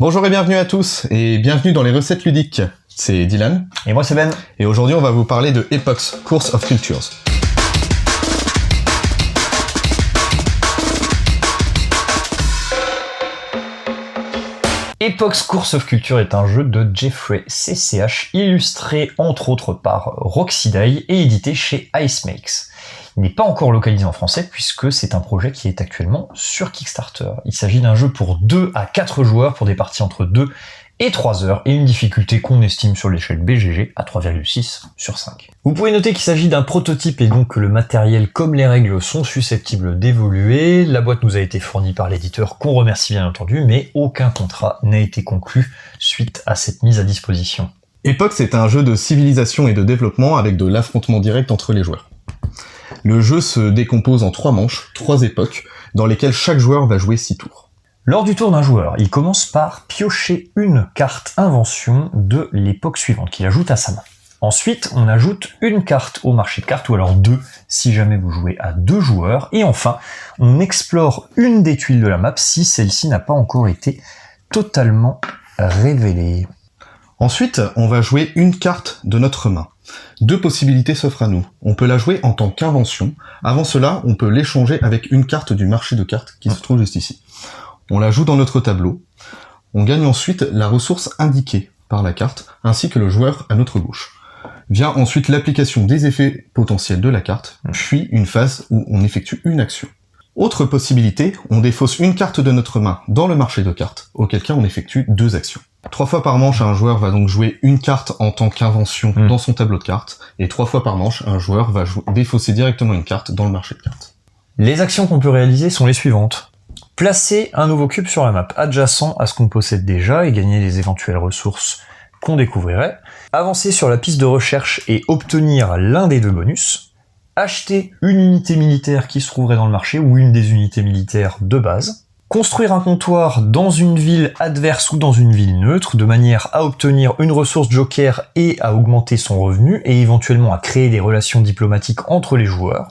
Bonjour et bienvenue à tous, et bienvenue dans les recettes ludiques. C'est Dylan. Et moi c'est Ben. Et aujourd'hui on va vous parler de Epox, Course of Cultures. Epox Course of Culture est un jeu de Jeffrey CCH, illustré entre autres par Roxydale et édité chez Icemakes. Il n'est pas encore localisé en français puisque c'est un projet qui est actuellement sur Kickstarter. Il s'agit d'un jeu pour 2 à 4 joueurs pour des parties entre 2 et 3 heures et une difficulté qu'on estime sur l'échelle BGG à 3,6 sur 5. Vous pouvez noter qu'il s'agit d'un prototype et donc que le matériel comme les règles sont susceptibles d'évoluer. La boîte nous a été fournie par l'éditeur qu'on remercie bien entendu, mais aucun contrat n'a été conclu suite à cette mise à disposition. Epox est un jeu de civilisation et de développement avec de l'affrontement direct entre les joueurs. Le jeu se décompose en 3 manches, 3 époques, dans lesquelles chaque joueur va jouer 6 tours. Lors du tour d'un joueur, il commence par piocher une carte invention de l'époque suivante qu'il ajoute à sa main. Ensuite, on ajoute une carte au marché de cartes, ou alors 2 si jamais vous jouez à 2 joueurs. Et enfin, on explore une des tuiles de la map si celle-ci n'a pas encore été totalement révélée. Ensuite, on va jouer une carte de notre main. 2 possibilités s'offrent à nous. On peut la jouer en tant qu'invention. Avant cela, on peut l'échanger avec une carte du marché de cartes qui se trouve juste ici. On la joue dans notre tableau. On gagne ensuite la ressource indiquée par la carte, ainsi que le joueur à notre gauche. Vient ensuite l'application des effets potentiels de la carte, puis une phase où on effectue une action. Autre possibilité, on défausse une carte de notre main dans le marché de cartes, auquel cas on effectue 2 actions. 3 fois par manche, un joueur va donc jouer une carte en tant qu'invention dans son tableau de cartes, et 3 fois par manche, un joueur va défausser directement une carte dans le marché de cartes. Les actions qu'on peut réaliser sont les suivantes. Placer un nouveau cube sur la map adjacent à ce qu'on possède déjà et gagner les éventuelles ressources qu'on découvrirait. Avancer sur la piste de recherche et obtenir l'un des 2 bonus. Acheter une unité militaire qui se trouverait dans le marché ou une des unités militaires de base. Construire un comptoir dans une ville adverse ou dans une ville neutre de manière à obtenir une ressource joker et à augmenter son revenu et éventuellement à créer des relations diplomatiques entre les joueurs.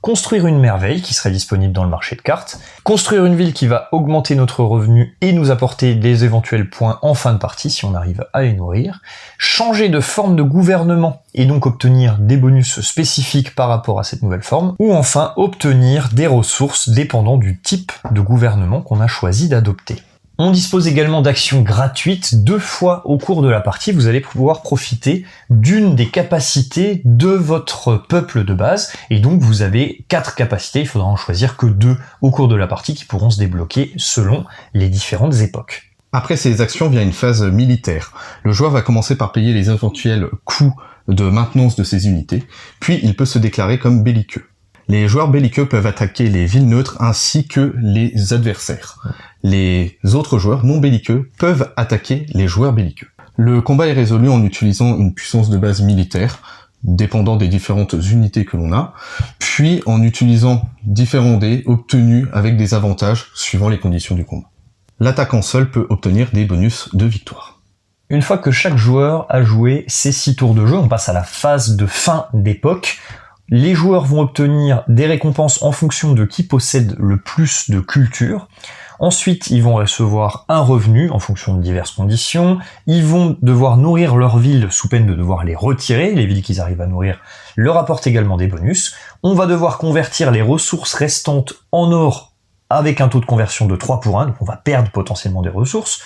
Construire une merveille qui serait disponible dans le marché de cartes. Construire une ville qui va augmenter notre revenu et nous apporter des éventuels points en fin de partie si on arrive à les nourrir. Changer de forme de gouvernement et donc obtenir des bonus spécifiques par rapport à cette nouvelle forme. Ou enfin obtenir des ressources dépendant du type de gouvernement qu'on a choisi d'adopter. On dispose également d'actions gratuites 2 fois au cours de la partie. Vous allez pouvoir profiter d'une des capacités de votre peuple de base. Et donc vous avez 4 capacités, il faudra en choisir que 2 au cours de la partie qui pourront se débloquer selon les différentes époques. Après ces actions vient une phase militaire. Le joueur va commencer par payer les éventuels coûts de maintenance de ses unités, puis il peut se déclarer comme belliqueux. Les joueurs belliqueux peuvent attaquer les villes neutres ainsi que les adversaires. Les autres joueurs non belliqueux peuvent attaquer les joueurs belliqueux. Le combat est résolu en utilisant une puissance de base militaire, dépendant des différentes unités que l'on a, puis en utilisant différents dés obtenus avec des avantages suivant les conditions du combat. L'attaquant seul peut obtenir des bonus de victoire. Une fois que chaque joueur a joué ses 6 tours de jeu, on passe à la phase de fin d'époque. Les joueurs vont obtenir des récompenses en fonction de qui possède le plus de culture. Ensuite, ils vont recevoir un revenu en fonction de diverses conditions. Ils vont devoir nourrir leur ville sous peine de devoir les retirer. Les villes qu'ils arrivent à nourrir leur apportent également des bonus. On va devoir convertir les ressources restantes en or avec un taux de conversion de 3 pour 1, donc on va perdre potentiellement des ressources.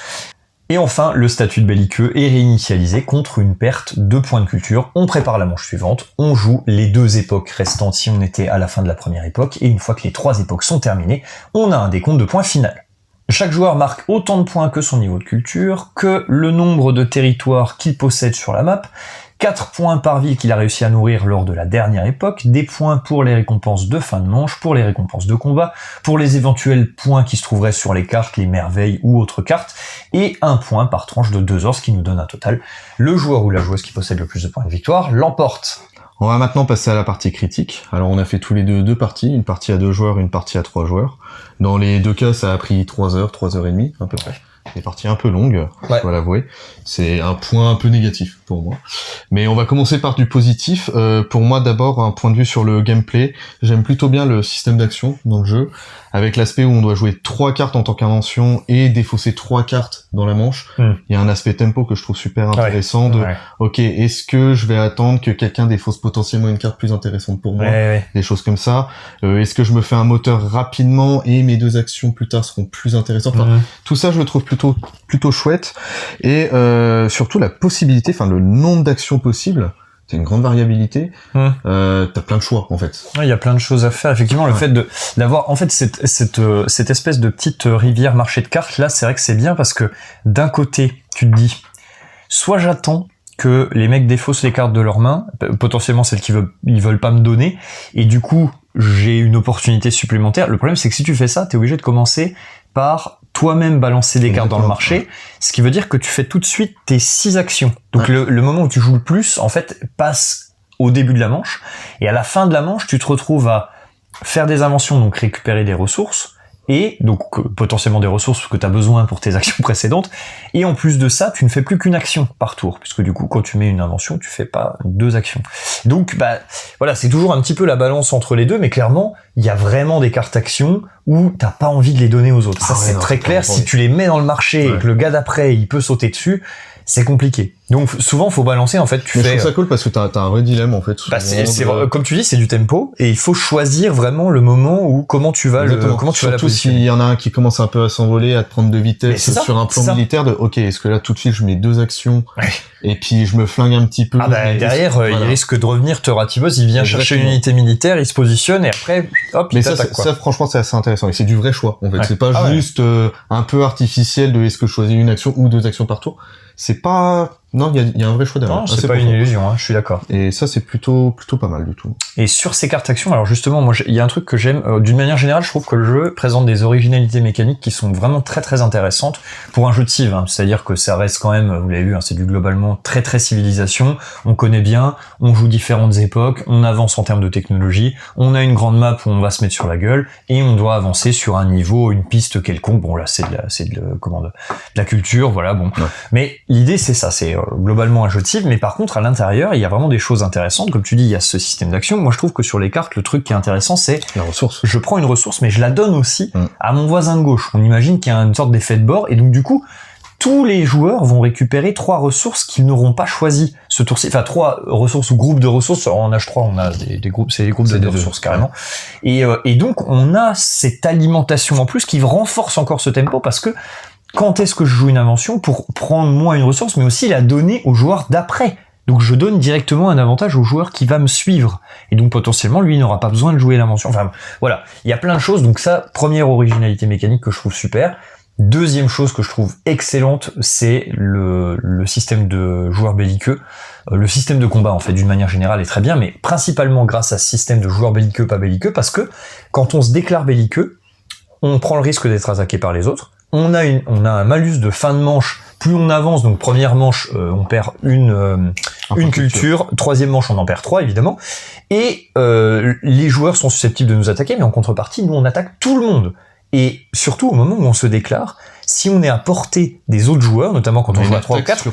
Et enfin, le statut de belliqueux est réinitialisé contre une perte de points de culture. On prépare la manche suivante, on joue les 2 époques restantes si on était à la fin de la première époque, et une fois que les 3 époques sont terminées, on a un décompte de points final. Chaque joueur marque autant de points que son niveau de culture, que le nombre de territoires qu'il possède sur la map, 4 points par ville qu'il a réussi à nourrir lors de la dernière époque, des points pour les récompenses de fin de manche, pour les récompenses de combat, pour les éventuels points qui se trouveraient sur les cartes, les merveilles ou autres cartes, et 1 point par tranche de 2 heures, ce qui nous donne un total. Le joueur ou la joueuse qui possède le plus de points de victoire l'emporte. On va maintenant passer à la partie critique. Alors on a fait tous les deux parties, une partie à 2 joueurs, une partie à 3 joueurs. Dans les 2 cas, ça a pris 3 heures et demie à peu près. des parties un peu longues, Ouais. je dois l'avouer. C'est un point un peu négatif pour moi. Mais on va commencer par du positif. Pour moi, d'abord, un point de vue sur le gameplay. J'aime plutôt bien le système d'action dans le jeu, avec l'aspect où on doit jouer 3 cartes en tant qu'invention et défausser 3 cartes dans la manche. Il y a un aspect tempo que je trouve super intéressant de, ok, est-ce que je vais attendre que quelqu'un défausse potentiellement une carte plus intéressante pour moi? Des choses comme ça. Est-ce que je me fais un moteur rapidement et mes 2 actions plus tard seront plus intéressantes? Enfin, tout ça, je le trouve plutôt chouette. Et surtout la possibilité, enfin le nombre d'actions possibles. C'est une grande variabilité. T'as plein de choix en fait. Il y a plein de choses à faire. Effectivement, le fait d'avoir en fait cette espèce de petite rivière marché de cartes là, c'est vrai que c'est bien parce que d'un côté, tu te dis, soit j'attends que les mecs défaussent les cartes de leurs mains, potentiellement celles qu'ils veulent pas me donner, et du coup j'ai une opportunité supplémentaire. Le problème c'est que si tu fais ça, t'es obligé de commencer par toi-même balancer des cartes dans le marché, ce qui veut dire que tu fais tout de suite tes 6 actions. Donc le moment où tu joues le plus, en fait, passe au début de la manche, et à la fin de la manche, tu te retrouves à faire des inventions, donc récupérer des ressources, et donc potentiellement des ressources que tu as besoin pour tes actions précédentes, et en plus de ça, tu ne fais plus qu'une action par tour, puisque du coup, quand tu mets une invention, tu fais pas 2 actions. Donc, voilà, c'est toujours un petit peu la balance entre les deux, mais clairement, il y a vraiment des cartes actions où t'as pas envie de les donner aux autres. Ça, c'est très clair. Si tu les mets dans le marché et que le gars d'après, il peut sauter dessus, c'est compliqué. Donc souvent faut balancer en fait. Je trouve ça cool parce que t'as un vrai dilemme en fait. Comme tu dis, c'est du tempo et il faut choisir vraiment le moment où comment tu vas la positionner. Surtout s'il y en a un qui commence un peu à s'envoler, à te prendre de vitesse sur un plan militaire de ok, est-ce que là tout de suite je mets 2 actions et puis je me flingue un petit peu. Derrière il risque de revenir te ratibos, il vient chercher une unité militaire, il se positionne et après hop il t'attaque. Ça franchement c'est assez intéressant et c'est du vrai choix en fait. C'est pas juste un peu artificiel de est-ce que je choisis une action ou 2 actions par tour. C'est pas... Non, il y a un vrai choix derrière. Non, c'est pas une illusion, je suis d'accord. Et ça, c'est plutôt pas mal du tout. Et sur ces cartes actions, alors justement, moi, il y a un truc que j'aime, d'une manière générale, je trouve que le jeu présente des originalités mécaniques qui sont vraiment très très intéressantes pour un jeu de civ, c'est-à-dire que ça reste quand même, vous l'avez vu, c'est du globalement très très civilisation, on connaît bien, on joue différentes époques, on avance en termes de technologie, on a une grande map où on va se mettre sur la gueule, et on doit avancer sur un niveau, une piste quelconque, bon là, c'est de la culture, voilà, bon. Ouais. Mais l'idée, c'est ça, c'est globalement un jeu de civ, mais par contre, à l'intérieur, il y a vraiment des choses intéressantes. Comme tu dis, il y a ce système d'action. Moi, je trouve que sur les cartes, le truc qui est intéressant, c'est la ressource. Je prends une ressource, mais je la donne aussi à mon voisin de gauche. On imagine qu'il y a une sorte d'effet de bord, et donc du coup, tous les joueurs vont récupérer 3 ressources qu'ils n'auront pas choisies ce tour-ci. Enfin, 3 ressources ou groupes de ressources. Alors, en H3, on a des groupes, c'est des groupes de ressources carrément. Et donc, on a cette alimentation en plus qui renforce encore ce tempo parce que quand est-ce que je joue une invention pour prendre moi une ressource, mais aussi la donner au joueur d'après. Donc je donne directement un avantage au joueur qui va me suivre. Et donc potentiellement, lui, il n'aura pas besoin de jouer l'invention. Enfin, voilà. Il y a plein de choses. Donc ça, première originalité mécanique que je trouve super. Deuxième chose que je trouve excellente, c'est le système de joueurs belliqueux. Le système de combat, en fait, d'une manière générale, est très bien, mais principalement grâce à ce système de joueurs belliqueux, pas belliqueux, parce que quand on se déclare belliqueux, on prend le risque d'être attaqué par les autres. On a un malus de fin de manche. Plus on avance, donc première manche, on perd une culture. Troisième manche, on en perd 3, évidemment. Et les joueurs sont susceptibles de nous attaquer, mais en contrepartie, nous, on attaque tout le monde. Et surtout, au moment où on se déclare, si on est à portée des autres joueurs, notamment quand on joue à 3 ou 4,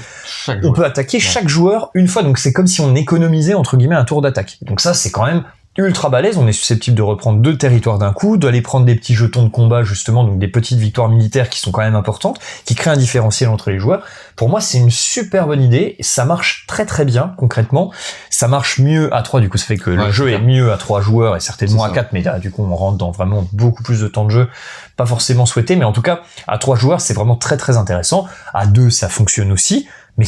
on peut attaquer chaque joueur une fois. Donc c'est comme si on économisait, entre guillemets, un tour d'attaque. Donc ça, c'est quand même ultra balèze, on est susceptible de reprendre 2 territoires d'un coup, d'aller prendre des petits jetons de combat justement, donc des petites victoires militaires qui sont quand même importantes, qui créent un différentiel entre les joueurs. Pour moi, c'est une super bonne idée, ça marche très très bien concrètement, ça marche mieux à 3, du coup ça fait que le jeu est mieux à 3 joueurs et certainement à 4, mais là, du coup on rentre dans vraiment beaucoup plus de temps de jeu, pas forcément souhaité, mais en tout cas à 3 joueurs c'est vraiment très très intéressant, à 2 ça fonctionne aussi, mais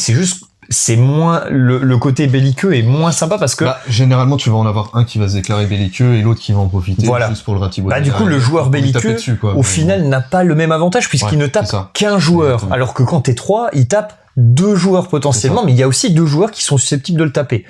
c'est moins le côté belliqueux est moins sympa parce que généralement tu vas en avoir un qui va se déclarer belliqueux et l'autre qui va en profiter juste pour le ratiboter. Du coup le joueur belliqueux au final n'a pas le même avantage puisqu'il ne tape qu'un joueur, alors que quand t'es 3 il tape 2 joueurs potentiellement, mais il y a aussi 2 joueurs qui sont susceptibles de le taper.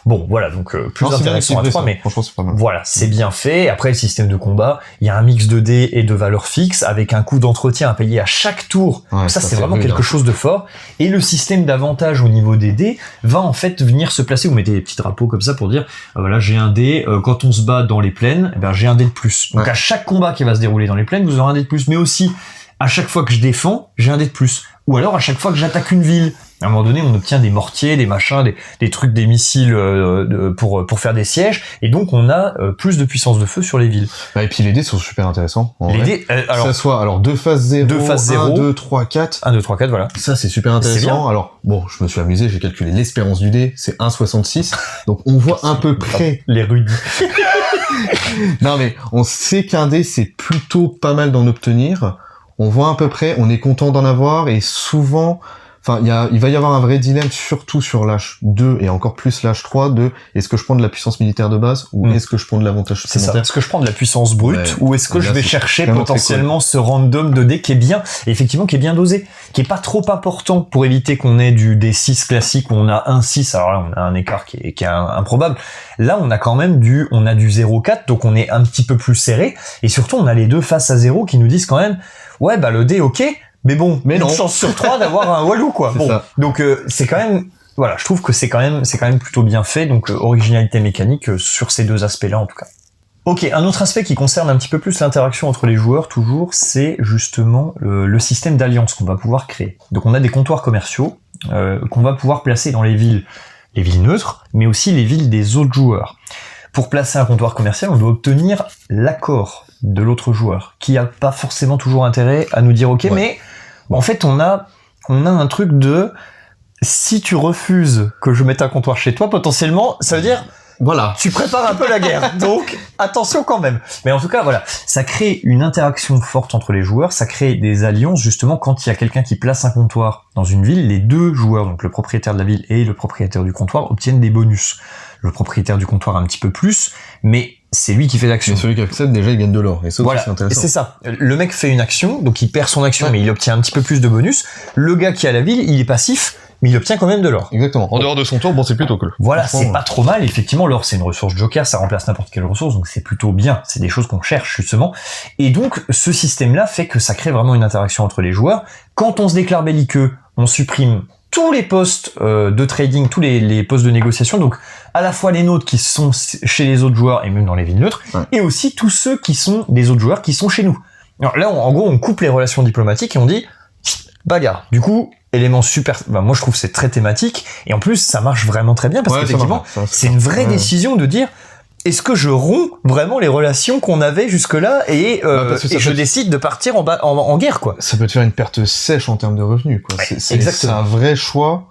Bon, voilà, donc plus intéressant à 3, mais franchement, c'est pas mal. Voilà, c'est bien fait. Après, le système de combat, il y a un mix de dés et de valeurs fixes avec un coût d'entretien à payer à chaque tour. Ça, c'est vraiment quelque chose de fort. Et le système d'avantage au niveau des dés va en fait venir se placer. Vous mettez des petits drapeaux comme ça pour dire, voilà, j'ai un dé, quand on se bat dans les plaines, j'ai un dé de plus. Donc à chaque combat qui va se dérouler dans les plaines, vous aurez un dé de plus, mais aussi à chaque fois que je défends, j'ai un dé de plus. Ou alors à chaque fois que j'attaque une ville. À un moment donné, on obtient des mortiers, des machins, des trucs, des missiles pour faire des sièges, et donc on a plus de puissance de feu sur les villes. Bah, et puis les dés sont super intéressants. Les dés, alors ça soit alors 2 phases 0, 1, 2, 3, 4. 1, 2, 3, 4, voilà. Ça c'est super intéressant. Alors bon, je me suis amusé, j'ai calculé l'espérance du dé, c'est 1,66. Donc on voit à peu près les rudis. Non mais on sait qu'un dé c'est plutôt pas mal d'en obtenir. On voit à peu près, on est content d'en avoir et souvent, enfin il va y avoir un vrai dilemme surtout sur l'âge 2 et encore plus l'âge 3 de est-ce que je prends de la puissance militaire de base ou est-ce que je prends de l'avantage C'est ça. supplémentaire. Est-ce que je prends de la puissance brute ou est-ce que Là, je vais c'est chercher vraiment potentiellement ce random de dés qui est bien, et effectivement qui est bien dosé, qui est pas trop important pour éviter qu'on ait du D6 classique où on a un 6, alors là on a un écart qui est improbable. Là on a quand même du 0,4, donc on est un petit peu plus serré, et surtout on a les deux face à 0 qui nous disent quand même ouais bah le dé ok, mais bon, mais une non. chance sur 3 d'avoir un walou quoi. Bon, Ça. donc c'est quand même, voilà, je trouve que c'est quand même plutôt bien fait, donc originalité mécanique sur ces deux aspects-là en tout cas. Ok, un autre aspect qui concerne un petit peu plus l'interaction entre les joueurs toujours, c'est justement le système d'alliance qu'on va pouvoir créer. Donc on a des comptoirs commerciaux qu'on va pouvoir placer dans les villes neutres, mais aussi les villes des autres joueurs. Pour placer un comptoir commercial, on doit obtenir l'accord de l'autre joueur, qui a pas forcément toujours intérêt à nous dire ok, mais en fait on a un truc de si tu refuses que je mette un comptoir chez toi, potentiellement, ça veut dire Voilà. tu prépares un peu la guerre. Donc attention quand même. Mais en tout cas, voilà, ça crée une interaction forte entre les joueurs, ça crée des alliances justement quand il y a quelqu'un qui place un comptoir dans une ville, les deux joueurs, donc le propriétaire de la ville et le propriétaire du comptoir, obtiennent des bonus. Le propriétaire du comptoir un petit peu plus, mais c'est lui qui fait l'action. Mais celui qui accepte déjà il gagne de l'or et ça Voilà, c'est intéressant. c'est ça. Le mec fait une action, donc il perd son action, mais il obtient un petit peu plus de bonus. Le gars qui a la ville, il est passif, mais il obtient quand même de l'or. Exactement. En dehors de son tour, bon c'est plutôt cool. Voilà, c'est pas trop mal. Effectivement, l'or c'est une ressource joker, ça remplace n'importe quelle ressource, donc c'est plutôt bien. C'est des choses qu'on cherche justement. Et donc ce système-là fait que ça crée vraiment une interaction entre les joueurs. Quand on se déclare belliqueux, on supprime tous les postes de trading, tous les postes de négociation, donc à la fois les nôtres qui sont chez les autres joueurs et même dans les villes neutres, et aussi tous ceux qui sont des autres joueurs qui sont chez nous. Alors là, en gros, on coupe les relations diplomatiques et on dit bagarre. Du coup, élément super, moi je trouve que c'est très thématique, et en plus ça marche vraiment très bien parce qu'effectivement c'est une vraie décision de dire est-ce que je romps vraiment les relations qu'on avait jusque-là et je décide de partir en guerre quoi. Ça peut te faire une perte sèche en termes de revenus quoi. Ouais, C'est un vrai choix.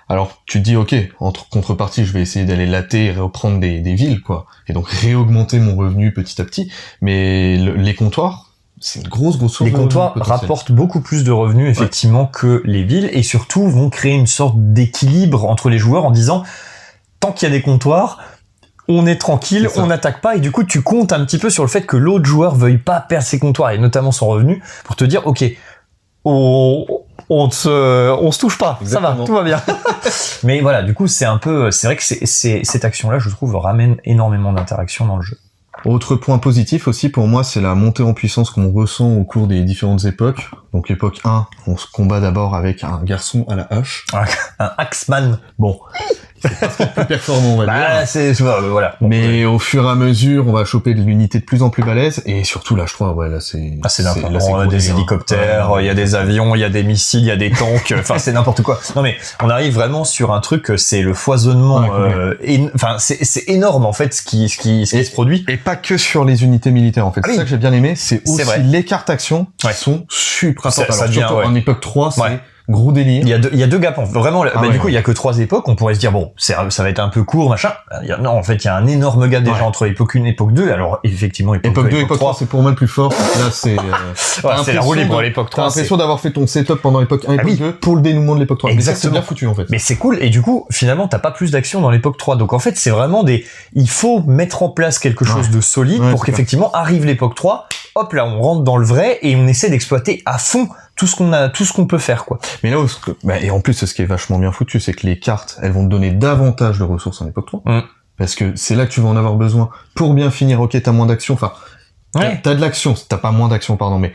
Alors tu te dis ok, entre contrepartie je vais essayer d'aller latter et reprendre des villes quoi, et donc réaugmenter mon revenu petit à petit, mais les comptoirs c'est une grosse source. Les comptoirs rapportent beaucoup plus de revenus effectivement que les villes, et surtout vont créer une sorte d'équilibre entre les joueurs en disant tant qu'il y a des comptoirs, on est tranquille, on n'attaque pas, et du coup tu comptes un petit peu sur le fait que l'autre joueur veuille pas perdre ses comptoirs et notamment son revenu pour te dire ok, on se touche pas. Exactement. Ça va, tout va bien. Mais voilà, du coup c'est vrai que cette action-là, je trouve, ramène énormément d'interaction dans le jeu. Autre point positif aussi pour moi, c'est la montée en puissance qu'on ressent au cours des différentes époques. Donc époque 1, on se combat d'abord avec un garçon à la hache. Un axeman. Bon. C'est plus performant, on va dire. Voilà. Mais au fur et à mesure, on va choper de l'unité de plus en plus balèze, et surtout là, je crois, là, c'est... c'est n'importe quoi. On a des hélicoptères, il y a des avions, il y a des missiles, il y a des tanks, enfin, c'est n'importe quoi. Non, mais on arrive vraiment sur un truc, c'est le foisonnement, enfin, c'est énorme, en fait, ce qui se produit. Et pas que sur les unités militaires, en fait. C'est ça que j'ai bien aimé, c'est aussi les cartes actions qui sont super importantes. Ça devient, surtout en époque 3, c'est... gros délire. Il y a deux gaps. Vraiment, du coup, il y a que 3 époques. On pourrait se dire, bon, ça va être un peu court, machin. Non, en fait, il y a un énorme gap déjà entre époque 1 et époque 2. Alors, effectivement, époque 2 et époque 3, c'est pour moi le plus fort. Là, c'est, c'est la roue libre, l'époque 3. T'as l'impression d'avoir fait ton setup pendant l'époque 1 et l'époque 2 pour le dénouement de l'époque 3. Exactement. C'est bien foutu, en fait. Mais c'est cool. Et du coup, finalement, t'as pas plus d'action dans l'époque 3. Donc, en fait, c'est vraiment il faut mettre en place quelque chose de solide pour qu'effectivement arrive l'époque 3. Hop, là, on rentre dans le vrai et on essaie d'exploiter à fond tout ce qu'on peut faire, quoi. Mais là, et en plus, ce qui est vachement bien foutu, c'est que les cartes, elles vont te donner davantage de ressources en époque 3. Parce que c'est là que tu vas en avoir besoin pour bien finir. Ok, t'as moins d'action, enfin, t'as de l'action, t'as pas moins d'action, pardon, mais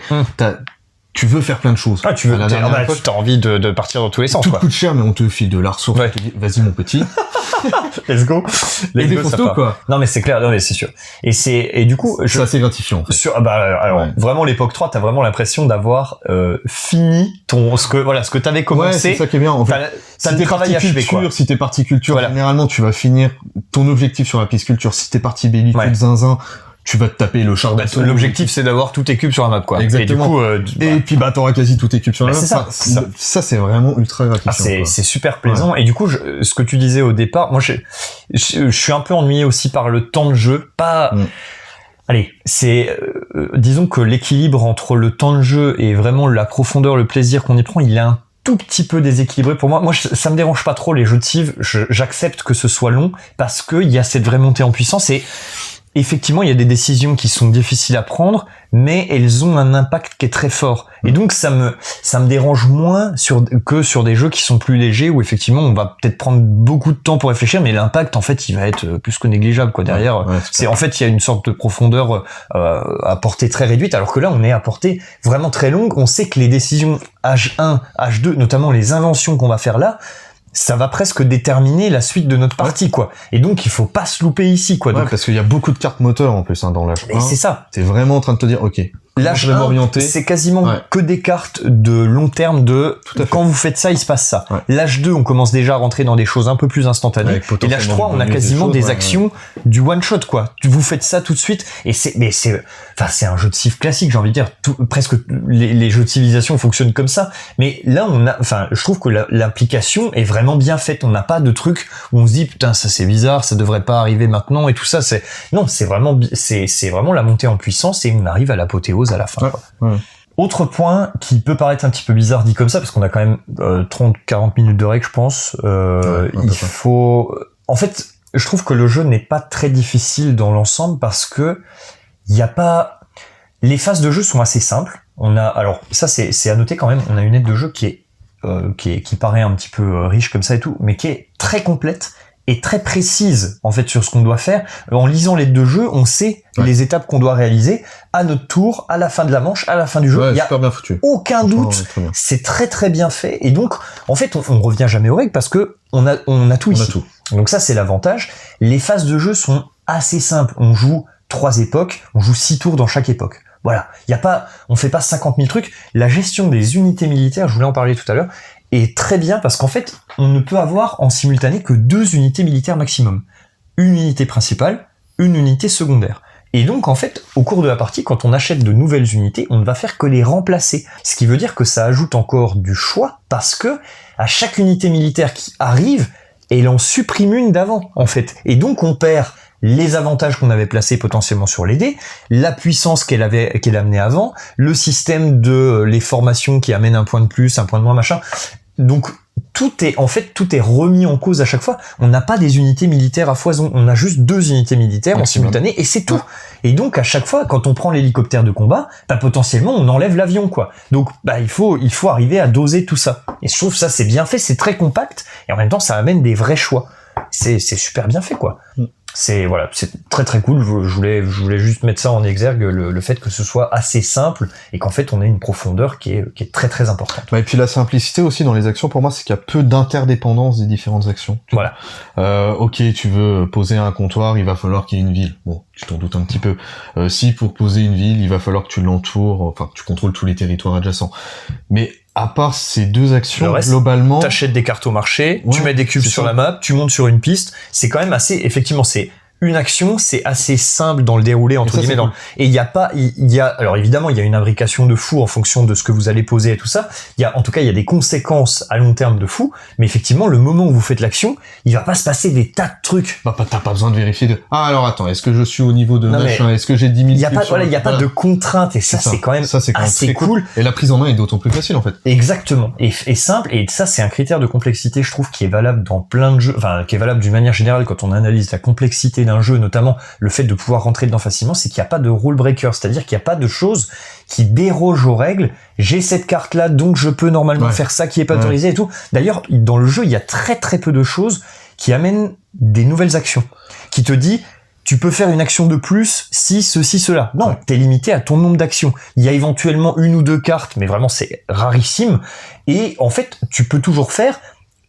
tu veux faire plein de choses. Ah, tu veux, À la dernière époque, t'as envie de partir dans tous les sens, tout quoi. coûte cher, mais on te file de la ressource. Ouais. On te dit, vas-y, mon petit. Let's go. Et Let's des go, ça photos, part. quoi. Non, mais c'est clair, non, mais c'est sûr. Et du coup, C'est assez gratifiant, en fait. alors, Ouais. vraiment, l'époque 3, t'as vraiment l'impression d'avoir, fini ce que t'avais Ouais, commencé. c'est ça qui est bien. En fait, T'as le travail achevé, quoi. si t'es parti culture, Voilà. généralement, tu vas finir ton objectif sur la piste culture. Si t'es parti bellicule, Ouais. zinzin, tu vas te taper le char d'assaut. L'objectif, c'est d'avoir tous tes cubes sur la map, quoi. Exactement. Et du coup, Et puis, bah, t'auras quasi tous tes cubes sur la Bah, map. c'est ça, Enfin, c'est ça. ça, c'est vraiment ultra gratifiant. quoi. c'est super plaisant. Et du coup, ce que tu disais au départ, moi, je suis un peu ennuyé aussi par le temps de jeu. Allez, disons que l'équilibre entre le temps de jeu et vraiment la profondeur, le plaisir qu'on y prend, il est un tout petit peu déséquilibré pour moi. Moi, ça me dérange pas trop les jeux de Civ. J'accepte que ce soit long parce que il y a cette vraie montée en puissance et effectivement, il y a des décisions qui sont difficiles à prendre, mais elles ont un impact qui est très fort. Et donc, ça me dérange moins que sur des jeux qui sont plus légers, où effectivement, on va peut-être prendre beaucoup de temps pour réfléchir, mais l'impact, en fait, il va être plus que négligeable, quoi. Derrière, en fait, il y a une sorte de profondeur à portée très réduite, alors que là, on est à portée vraiment très longue. On sait que les décisions H1, H2, notamment les inventions qu'on va faire là, ça va presque déterminer la suite de notre partie, quoi. Et donc, il faut pas se louper ici, quoi. Ouais, Donc, parce qu'il y a beaucoup de cartes moteurs, en plus, dans l'âge 1. et c'est ça. T'es vraiment en train de te dire, ok, L'âge je vais 1, m'orienter. c'est quasiment que des cartes de long terme à fait. quand vous faites ça, il se passe ça. Ouais. L'âge 2, on commence déjà à rentrer dans des choses un peu plus instantanées. Avec Et l'âge 3, on a potentiellement quasiment des choses, des actions du one shot, quoi. Vous faites ça tout de suite et c'est un jeu de civ classique, j'ai envie de dire. Presque les jeux de civilisation fonctionnent comme ça. Mais là, je trouve que l'implication est vraiment bien faite. On n'a pas de truc où on se dit, putain, ça c'est bizarre, ça devrait pas arriver maintenant et tout ça. C'est vraiment la montée en puissance et on arrive à l'apothéose à la fin, quoi. Ouais. Autre point qui peut paraître un petit peu bizarre dit comme ça, parce qu'on a quand même 30-40 minutes de règles, je pense. Il faut... En fait, je trouve que le jeu n'est pas très difficile dans l'ensemble parce que il y a pas... Les phases de jeu sont assez simples. Alors ça c'est à noter quand même, on a une aide de jeu qui paraît un petit peu riche comme ça et tout, mais qui est très complète et très précise en fait sur ce qu'on doit faire. En lisant l'aide de jeu, on sait les étapes qu'on doit réaliser à notre tour, à la fin de la manche, à la fin du jeu. Ouais, il y a super bien foutu. aucun doute. C'est très très bien fait. Et donc, en fait, on revient jamais aux règles parce que on a tout ici. Donc ça, c'est l'avantage. Les phases de jeu sont assez simples. On joue 3 époques, on joue 6 tours dans chaque époque. Voilà. On fait pas 50 000 trucs. La gestion des unités militaires, je voulais en parler tout à l'heure, est très bien parce qu'en fait, on ne peut avoir en simultané que 2 unités militaires maximum. Une unité principale, une unité secondaire. Et donc, en fait, au cours de la partie, quand on achète de nouvelles unités, on ne va faire que les remplacer. Ce qui veut dire que ça ajoute encore du choix parce que à chaque unité militaire qui arrive, elle en supprime une d'avant, en fait. Et donc, on perd les avantages qu'on avait placés potentiellement sur les dés, la puissance qu'elle amenait avant, le système de les formations qui amènent un point de plus, un point de moins, machin. Donc, tout est remis en cause à chaque fois. On n'a pas des unités militaires à foison. On a juste 2 unités militaires en simultané et c'est tout. Ouais. Et donc, à chaque fois, quand on prend l'hélicoptère de combat, potentiellement, on enlève l'avion, quoi. Donc, il faut arriver à doser tout ça. Et je trouve ça, c'est bien fait, c'est très compact et en même temps, ça amène des vrais choix. C'est super bien fait, quoi. C'est très très cool. Je voulais juste mettre ça en exergue, le fait que ce soit assez simple et qu'en fait on ait une profondeur qui est très très importante. Et puis la simplicité aussi dans les actions pour moi, c'est qu'il y a peu d'interdépendance des différentes actions. Voilà. Ok, tu veux poser un comptoir, il va falloir qu'il y ait une ville. Bon, tu t'en doutes un petit peu. Si pour poser une ville, il va falloir que tu l'entoures, enfin que tu contrôles tous les territoires adjacents. Mais à part ces 2 actions, globalement... T'achètes des cartes au marché, tu mets des cubes sur la map, tu montes sur une piste, c'est quand même assez... Effectivement, c'est une action, c'est assez simple dans le déroulé, entre guillemets. Cool. Et il y a... Alors évidemment, il y a une imbrication de fou en fonction de ce que vous allez poser et tout ça. En tout cas, il y a des conséquences à long terme de fou. Mais effectivement, le moment où vous faites l'action, il va pas se passer des tas de trucs. T'as pas besoin de vérifier alors attends, est-ce que je suis au niveau de machin? Est-ce que j'ai 10 000 il y a pas de contraintes et ça, c'est quand même assez cool. Et la prise en main est d'autant plus facile, en fait. Exactement. Et simple. Et ça, c'est un critère de complexité, je trouve, qui est valable dans plein de jeux, enfin, qui est valable d'une manière générale quand on analyse la complexité d'un jeu, notamment le fait de pouvoir rentrer dedans facilement, c'est qu'il n'y a pas de rule breaker, c'est-à-dire qu'il n'y a pas de choses qui dérogent aux règles. J'ai cette carte-là, donc je peux normalement faire ça qui est pas autorisé et tout. D'ailleurs, dans le jeu, il y a très très peu de choses qui amènent des nouvelles actions, qui te dit tu peux faire une action de plus si ceci, cela. Non, t'es limité à ton nombre d'actions. Il y a éventuellement 1 ou 2 cartes, mais vraiment c'est rarissime. Et en fait, tu peux toujours faire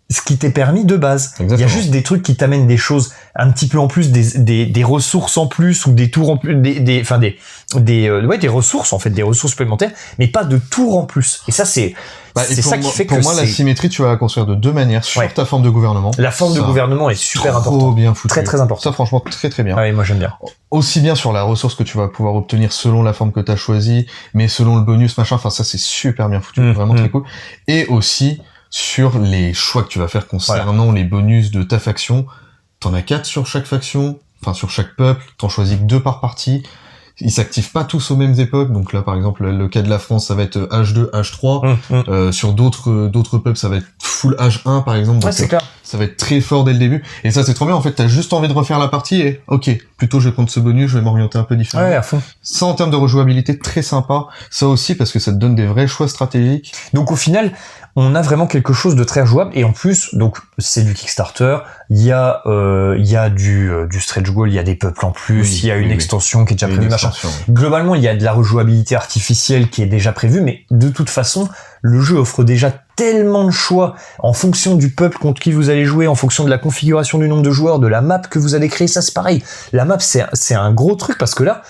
ce qui t'est permis de base. Exactement. Il y a juste des trucs qui t'amènent des choses un petit peu en plus, des ressources en plus ou des tours en plus, des ressources en fait, des ressources supplémentaires, mais pas de tours en plus. Et ça c'est ça qui fait que pour moi la symétrie tu vas la construire de 2 manières sur ta forme de gouvernement. La forme de gouvernement est super importante. Trop bien foutu. Très très important. Ça franchement très très bien. Ah oui, moi j'aime bien. Aussi bien sur la ressource que tu vas pouvoir obtenir selon la forme que tu as choisie, mais selon le bonus machin, enfin ça c'est super bien foutu, vraiment très cool. Et aussi sur les choix que tu vas faire concernant les bonus de ta faction. T'en as 4 sur chaque faction, enfin sur chaque peuple, t'en choisis que 2 par partie. Ils s'activent pas tous aux mêmes époques, donc là par exemple le cas de la France ça va être H2, H3, sur d'autres peuples ça va être full H1 par exemple, donc c'est clair. Ça va être très fort dès le début, et ça c'est trop bien, en fait t'as juste envie de refaire la partie et ok, plutôt je vais prendre ce bonus, je vais m'orienter un peu différemment. Ouais, à fond. Ça en termes de rejouabilité très sympa, ça aussi parce que ça te donne des vrais choix stratégiques. Donc au final, on a vraiment quelque chose de très jouable, et en plus, donc c'est du Kickstarter, il y a du stretch goal, il y a des peuples en plus, il y a une extension qui est déjà prévue, machin. Globalement, il y a de la rejouabilité artificielle qui est déjà prévue, mais de toute façon, le jeu offre déjà tellement de choix en fonction du peuple contre qui vous allez jouer, en fonction de la configuration du nombre de joueurs, de la map que vous allez créer. Ça c'est pareil. La map c'est un gros truc parce que là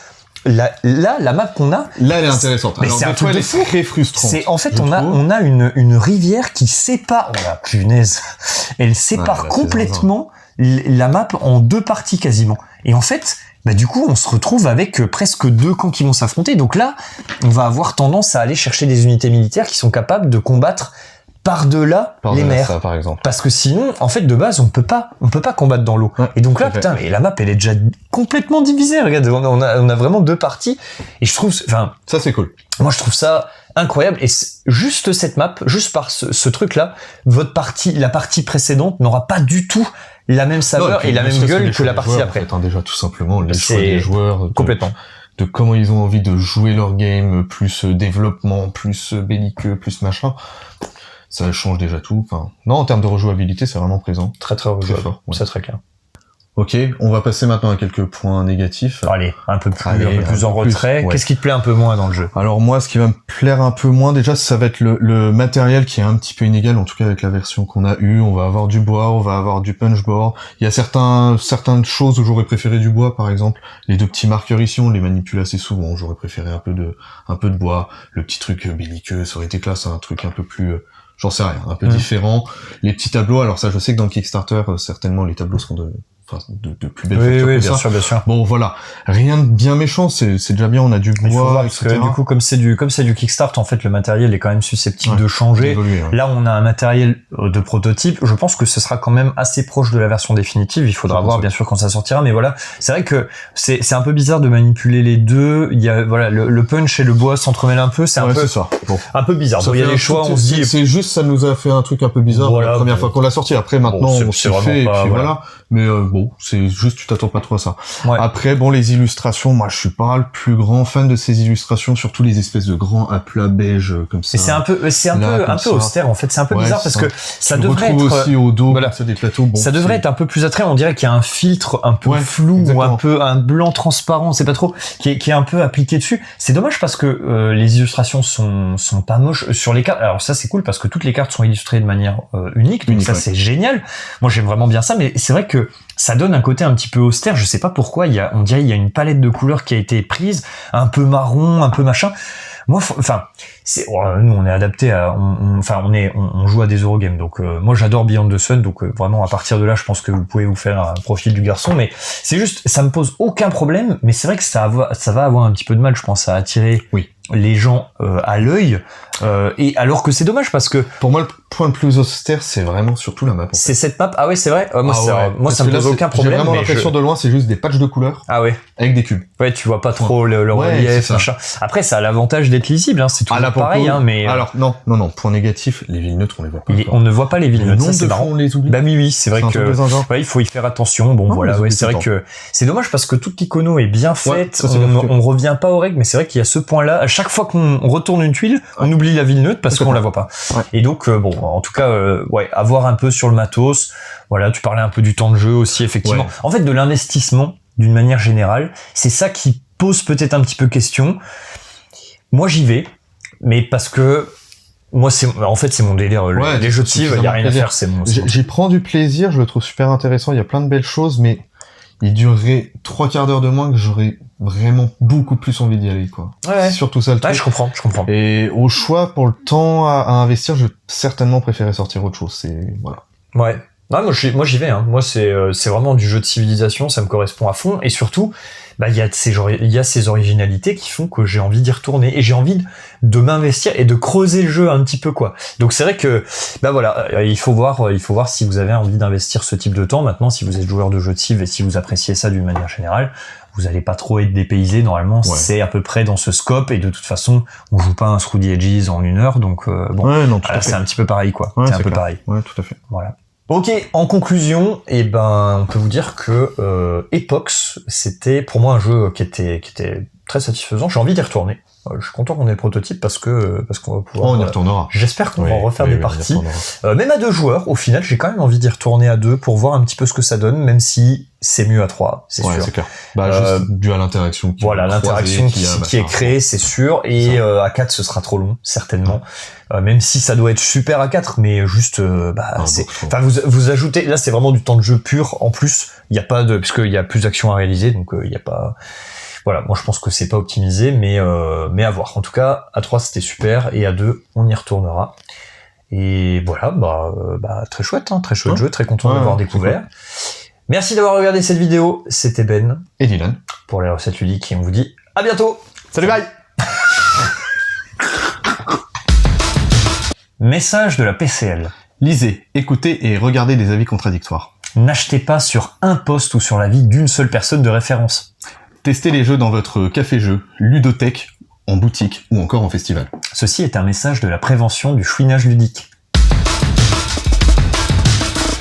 la map qu'on a, là elle est intéressante. Mais alors c'est un des fois truc elle de fou. est très frustrante. C'est en fait on a une rivière qui sépare. Oh la punaise. Elle sépare complètement la map en 2 parties quasiment. Et en fait, du coup, on se retrouve avec presque 2 camps qui vont s'affronter. Donc là, on va avoir tendance à aller chercher des unités militaires qui sont capables de combattre par-delà les mers. Ça, par exemple. Parce que sinon, en fait, de base, on peut pas combattre dans l'eau. Et donc là, putain, mais la map, elle est déjà complètement divisée. Regarde, on a vraiment 2 parties. Et je trouve, enfin. Ça, c'est cool. Moi, je trouve ça incroyable. Et juste cette map, juste par ce truc-là, la partie précédente n'aura pas du tout la même saveur et la même gueule que la partie d'après. Déjà, tout simplement, les choix des joueurs. Complètement. De comment ils ont envie de jouer leur game, plus développement, plus belliqueux, plus machin. Ça change déjà tout. Enfin, non, en termes de rejouabilité, c'est vraiment présent. Très très rejouable. Fort, ouais. C'est très clair. Ok, on va passer maintenant à quelques points négatifs. Allez, un peu plus en retrait. Ouais. Qu'est-ce qui te plaît un peu moins dans le jeu? Alors moi, ce qui va me plaire un peu moins, déjà, ça va être le matériel qui est un petit peu inégal, en tout cas avec la version qu'on a eue. On va avoir du bois, on va avoir du punchboard. Il y a certaines choses où j'aurais préféré du bois, par exemple. Les 2 petits marqueurs ici, on les manipule assez souvent. J'aurais préféré un peu de bois. Le petit truc belliqueux, ça aurait été classe, un truc un peu plus... j'en sais rien, un peu différent. Les petits tableaux, alors ça, je sais que dans le Kickstarter, certainement, les tableaux seront de plus belle facture que ça. Bien sûr. Bon, voilà. Rien de bien méchant, c'est déjà bien, on a du bois, parce que du coup, comme c'est du Kickstart, en fait, le matériel est quand même susceptible de changer. Là, on a un matériel de prototype. Je pense que ce sera quand même assez proche de la version définitive. Il faudra voir, bien sûr, quand ça sortira. Mais voilà. C'est vrai que c'est un peu bizarre de manipuler les deux. Il y a, voilà, le punch et le bois s'entremêlent un peu. C'est un peu, ça. Bon. Un peu bizarre. Bon, il y a des choix, on se dit. C'est juste, ça nous a fait un truc un peu bizarre la première fois qu'on l'a sorti. Après, maintenant, on s'est fait, et puis voilà. Mais bon, c'est juste, tu t'attends pas trop à ça. Ouais. Après, bon, les illustrations, moi, je suis pas le plus grand fan de ces illustrations, surtout les espèces de grands aplats beige comme ça. Et c'est un peu austère en fait. C'est un peu bizarre parce que ça devrait être aussi au dos, voilà, des plateaux. Bon, ça devrait être un peu plus attrayant. On dirait qu'il y a un filtre un peu flou ou un blanc transparent, on sait pas trop, qui est un peu appliqué dessus. C'est dommage parce que les illustrations sont pas moches sur les cartes. Alors ça c'est cool parce que toutes les cartes sont illustrées de manière unique. Donc ça c'est génial. Moi j'aime vraiment bien ça, mais c'est vrai que ça donne un côté un petit peu austère, je sais pas pourquoi, on dirait il y a une palette de couleurs qui a été prise, un peu marron, un peu machin. Moi, enfin, nous on est adapté à, on joue à des Eurogames, donc moi j'adore Beyond the Sun, donc vraiment à partir de là, je pense que vous pouvez vous faire un profil du garçon, mais c'est juste, ça me pose aucun problème, mais c'est vrai que ça va avoir un petit peu de mal, je pense, à attirer les gens à l'œil, et alors que c'est dommage parce que pour moi le point le plus austère c'est vraiment surtout la map. C'est cette map. Ah ouais, c'est vrai. Moi ça me pose aucun problème. J'ai vraiment l'impression de loin c'est juste des patchs de couleurs. Ah ouais. Avec des cubes. Ouais, tu vois pas trop le relief, machin. Après ça a l'avantage d'être lisible, hein, c'est tout pareil, hein, mais alors non, point négatif, les villes neutres on les voit pas. On ne voit pas les villes neutres, ça c'est marrant. On les oublie. Bah oui, c'est vrai que il faut y faire attention. Bon voilà, c'est vrai que c'est dommage parce que toute l'icono est bien faite, on revient pas aux règles, mais c'est vrai qu'il y a ce point-là, à chaque fois qu'on retourne une tuile, on oublie la ville neutre parce qu'on la voit pas. Et donc bon, en tout cas avoir un peu sur le matos. Voilà, tu parlais un peu du temps de jeu aussi, effectivement. En fait, de l'investissement d'une manière générale. C'est ça qui pose peut-être un petit peu question. Moi, j'y vais, mais parce que moi, c'est mon délire. Ouais, les jeux de civ, il y a rien à faire. J'y prends du plaisir, je le trouve super intéressant. Il y a plein de belles choses, mais il durerait 3/4 d'heure de moins que j'aurais vraiment beaucoup plus envie d'y aller, quoi. Ouais. C'est surtout ça le truc. Ouais, je comprends. Et au choix, pour le temps à investir, je vais certainement préférer sortir autre chose. Voilà. Ouais. Ouais, moi j'y vais, hein. Moi c'est vraiment du jeu de civilisation, ça me correspond à fond, et surtout, il y a ces originalités qui font que j'ai envie d'y retourner, et j'ai envie de m'investir et de creuser le jeu un petit peu, quoi. Donc c'est vrai que, voilà, il faut voir si vous avez envie d'investir ce type de temps. Maintenant, si vous êtes joueur de jeux de civ et si vous appréciez ça d'une manière générale, vous allez pas trop être dépaysé, normalement. Ouais. C'est à peu près dans ce scope, et de toute façon, on joue pas un Scrooge Edges en 1 heure, donc bon, ouais, non, c'est un petit peu pareil, quoi. Ouais, c'est un peu pareil. Ouais, tout à fait. Voilà. Ok, en conclusion, on peut vous dire que Epox, c'était pour moi un jeu qui était très satisfaisant. J'ai envie d'y retourner. Je suis content qu'on ait le prototype parce qu'on va pouvoir. On y retournera. J'espère qu'on va en refaire des parties. Même à 2 joueurs, au final, j'ai quand même envie d'y retourner à 2 pour voir un petit peu ce que ça donne, même si c'est mieux à 3, c'est sûr. C'est clair. Juste dû à l'interaction. Voilà, l'interaction qui est créée, c'est sûr. Et à 4, ce sera trop long, certainement. Même si ça doit être super à 4, mais juste, vous ajoutez, là, c'est vraiment du temps de jeu pur. En plus, il y a pas puisqu'il y a plus d'actions à réaliser, donc il y a pas. Voilà, moi je pense que c'est pas optimisé, mais à voir. En tout cas, à 3 c'était super, et à 2 on y retournera. Et voilà, très chouette, très chouette jeu, très content d'avoir découvert. Cool. Merci d'avoir regardé cette vidéo, c'était Ben et Dylan pour les recettes ludiques, et on vous dit à bientôt. Salut, bye. Message de la PCL. Lisez, écoutez et regardez des avis contradictoires. N'achetez pas sur un post ou sur l'avis d'une seule personne de référence. Testez les jeux dans votre café-jeu, ludothèque, en boutique ou encore en festival. Ceci est un message de la prévention du chouinage ludique.